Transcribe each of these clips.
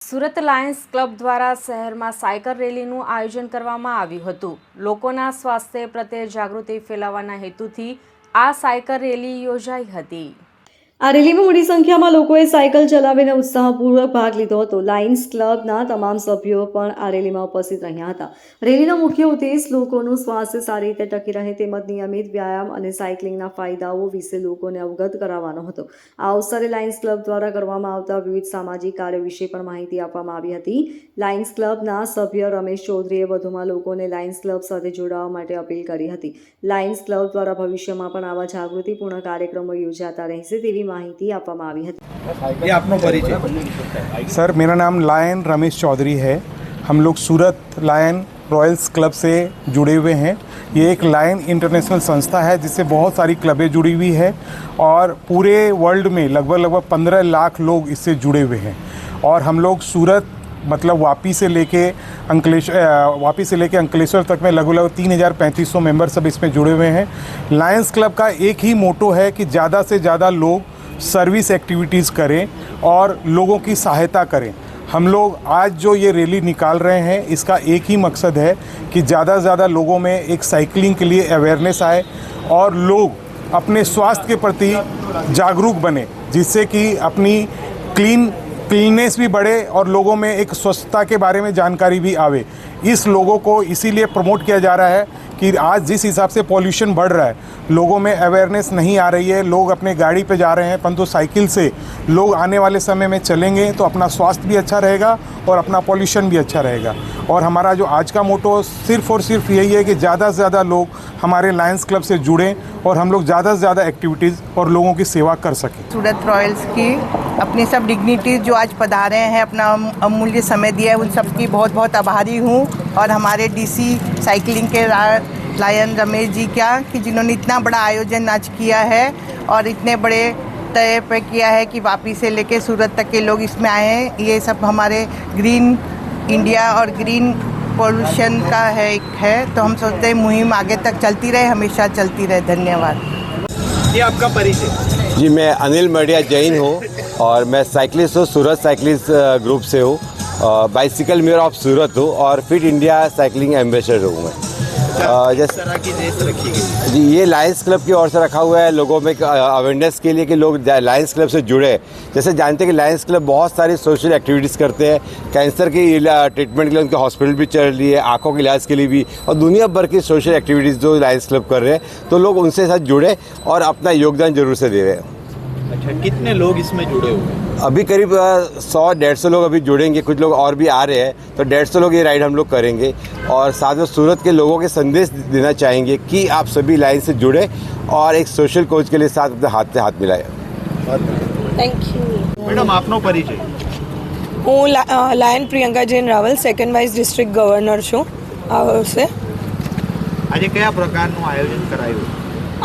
Surat Lions club દ્વારા શહેરમાં cycle રેલીનું આયોજન કરવામાં આવ્યું હતું। લોકોના સ્વાસ્થ્ય પ્રત્યે જાગૃતિ ફેલાવવાના હેતુથી આ સાયકલ રેલી યોજાઈ હતી। આ રેલીમાં મોટી સંખ્યામાં લોકોએ સાયકલ ચલાવીને ઉત્સાહપૂર્વક ભાગ લીધો હતો। લાયન્સ ક્લબના તમામ સભ્યો પણ આ રેલીમાં ઉપસ્થિત રહ્યા હતા। રેલીનો મુખ્ય ઉદ્દેશ લોકોનું સ્વાસ્થ્ય સારી રીતે ટકી રહે તેમજ નિયમિત વ્યાયામ અને સાયકલિંગના ફાયદાઓ વિશે લોકોને અવગત કરાવવાનો હતો। આ અવસરે લાયન્સ ક્લબ દ્વારા કરવામાં આવતા વિવિધ સામાજિક કાર્યો વિશે પણ માહિતી આપવામાં આવી હતી। લાયન્સ ક્લબના સભ્ય રમેશ ચૌધરીએ વધુમાં લોકોને લાયન્સ ક્લબ સાથે જોડાવા માટે અપીલ કરી હતી। લાયન્સ ક્લબ દ્વારા ભવિષ્યમાં પણ આવા જાગૃતિપૂર્ણ કાર્યક્રમો યોજાતા રહેશે તેવી माहिती आपવામાં આવી હતી। ये आपनो परिचय। सर, मेरा नाम लायन रमेश चौधरी है। हम लोग सूरत लायन रॉयल्स क्लब से जुड़े हुए हैं। ये एक लायन इंटरनेशनल संस्था है जिससे बहुत सारी क्लबें जुड़ी हुई है और पूरे वर्ल्ड में लगभग 15 लाख लोग इससे जुड़े हुए हैं। और हम लोग सूरत मतलब वापी से लेके अंकलेश्वर तक में लगभग 3,3500 मेंबर सब इसमें जुड़े हुए हैं। लायंस क्लब का एक ही मोटो है कि ज़्यादा से ज़्यादा लोग सर्विस एक्टिविटीज़ करें और लोगों की सहायता करें। हम लोग आज जो ये रैली निकाल रहे हैं इसका एक ही मकसद है कि ज़्यादा से ज़्यादा लोगों में एक साइकिलिंग के लिए अवेयरनेस आए और लोग अपने स्वास्थ्य के प्रति जागरूक बने, जिससे कि अपनी क्लीननेस भी बढ़े और लोगों में एक स्वच्छता के बारे में जानकारी भी आवे। इस लोगों को इसीलिए प्रमोट किया जा रहा है कि आज जिस हिसाब से पॉल्यूशन बढ़ रहा है, लोगों में अवेयरनेस नहीं आ रही है। लोग अपने गाड़ी पे जा रहे हैं, परंतु साइकिल से लोग आने वाले समय में चलेंगे तो अपना स्वास्थ्य भी अच्छा रहेगा और अपना पॉल्यूशन भी अच्छा रहेगा। और हमारा जो आज का मोटो सिर्फ और सिर्फ यही है कि ज़्यादा से ज़्यादा लोग हमारे लायंस क्लब से जुड़ें और हम लोग ज़्यादा से ज़्यादा एक्टिविटीज़ और लोगों की सेवा कर सकें। सूरत रॉयल्स की अपनी सब डिग्निटीज जो आज पधारे हैं, अपना अमूल्य समय दिया है, उन सब की बहुत बहुत आभारी हूँ। और हमारे डीसी साइकिलिंग के लायन रमेश जी क्या कि जिन्होंने इतना बड़ा आयोजन आज किया है और इतने बड़े तय पे किया है कि वापी से लेके सूरत तक के लोग इसमें आए हैं। ये सब हमारे ग्रीन इंडिया और ग्रीन पॉल्यूशन का है तो हम सोचते हैं मुहिम आगे तक चलती रहे, हमेशा चलती रहे। धन्यवाद। ये आपका परिचय। जी, मैं अनिल मडिया जैन हूँ और मैं साइकिलिस्ट हूँ, सूरत साइकिलिस्ट ग्रुप से हूँ। बाइसिकल मेयर ऑफ सूरत हूँ और फिट इंडिया साइकिलिंग एम्बेसडर हूँ मैं। जिस तरह की रेस रखी गई जी, ये लायंस क्लब की ओर से रखा हुआ है लोगों में अवेयरनेस के लिए कि लोग लायंस क्लब से जुड़े। जैसे जानते हैं कि लायंस क्लब बहुत सारी सोशल एक्टिविटीज़ करते हैं। कैंसर की ट्रीटमेंट के लिए उनके हॉस्पिटल भी चल रही है, आँखों के इलाज के लिए भी, और दुनिया भर की सोशल एक्टिविटीज़ जो लायंस क्लब कर रहे हैं, तो लोग उनसे साथ जुड़े और अपना योगदान जरूर से दे रहे हैं। अच्छा, कितने लोग इसमें जुड़े हुए हैं? अभी करीब 100-150 लोग अभी जुड़ेंगे, कुछ लोग और भी आ रहे हैं, तो 150 लोग ये राइड हम लोग करेंगे। और साथ में सूरत के लोगों के संदेश देना चाहेंगे कि आप सभी लाइन से जुड़े और एक सोशल कोच के लिए साथ अपने हाथ से हाथ मिलाए। Thank you. मैडम, आपनो परिचय। હું lion Priyanka Jain Raval, second vice district governor છું આ વર્ષે। આજે કયા પ્રકારનું આયોજન કરાયું?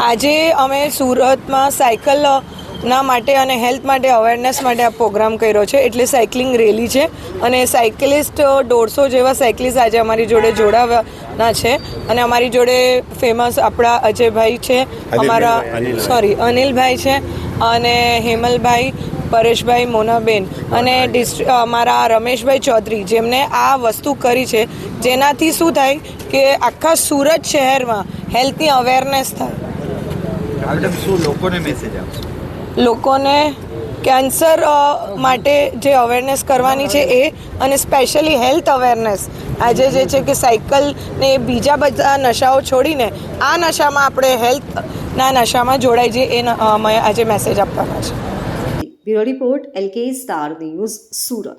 આજે અમે સુરતમાં સાયકલના માટે અને હેલ્થ માટે અવેરનેસ માટે આ પ્રોગ્રામ કર્યો છે, એટલે સાયકલિંગ રેલી છે અને સાયકલિસ્ટ 150 જેવા સાયકલિસ્ટ આજે અમારી જોડે જોડાવાના છે। અને અમારી જોડે ફેમસ આપણા અજયભાઈ છે, અમારા અનિલભાઈ છે અને હેમલભાઈ, પરેશભાઈ, મોનાબેન અને અમારા રમેશભાઈ ચૌધરી, જેમને આ વસ્તુ કરી છે, જેનાથી શું થાય કે આખા સુરત શહેરમાં હેલ્થની અવેરનેસ થાય। મેડમ, શું લોકોને મેસેજ આપશો? લોકોને કેન્સર માટે જે અવેરનેસ કરવાની છે એ, અને સ્પેશિયલી હેલ્થ અવેરનેસ આજે જે છે કે સાયકલ ને બીજા બધા નશાઓ છોડીને આ નશામાં આપણે હેલ્થના નશામાં જોડાઈ જઈએ એ અમે આજે મેસેજ આપવાના છે। Bureau report LK star news, Surat.